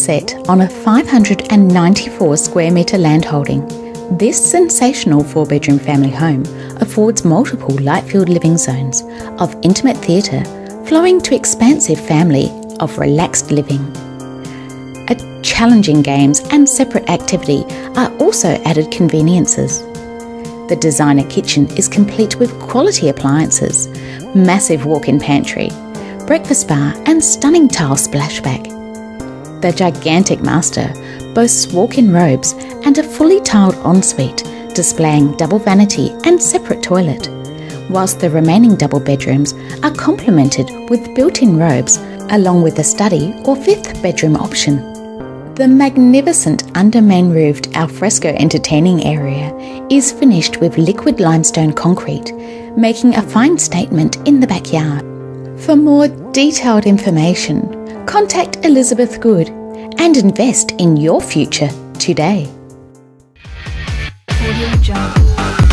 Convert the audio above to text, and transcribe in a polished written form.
set on a 594 square metre landholding. This sensational 4-bedroom family home affords multiple light-filled living zones of intimate theatre flowing to expansive family of relaxed living. Challenging games and separate activity are also added conveniences. The designer kitchen is complete with quality appliances, massive walk-in pantry, breakfast bar and stunning tile splashback. The gigantic master boasts walk-in robes and a fully tiled ensuite displaying double vanity and separate toilet, whilst the remaining double bedrooms are complemented with built-in robes along with a study or 5th bedroom option. The magnificent under-main roofed alfresco entertaining area is finished with liquid limestone concrete, making a fine statement in the backyard. For more detailed information, contact Elizabeth Good and invest in your future today. Audio Jungle.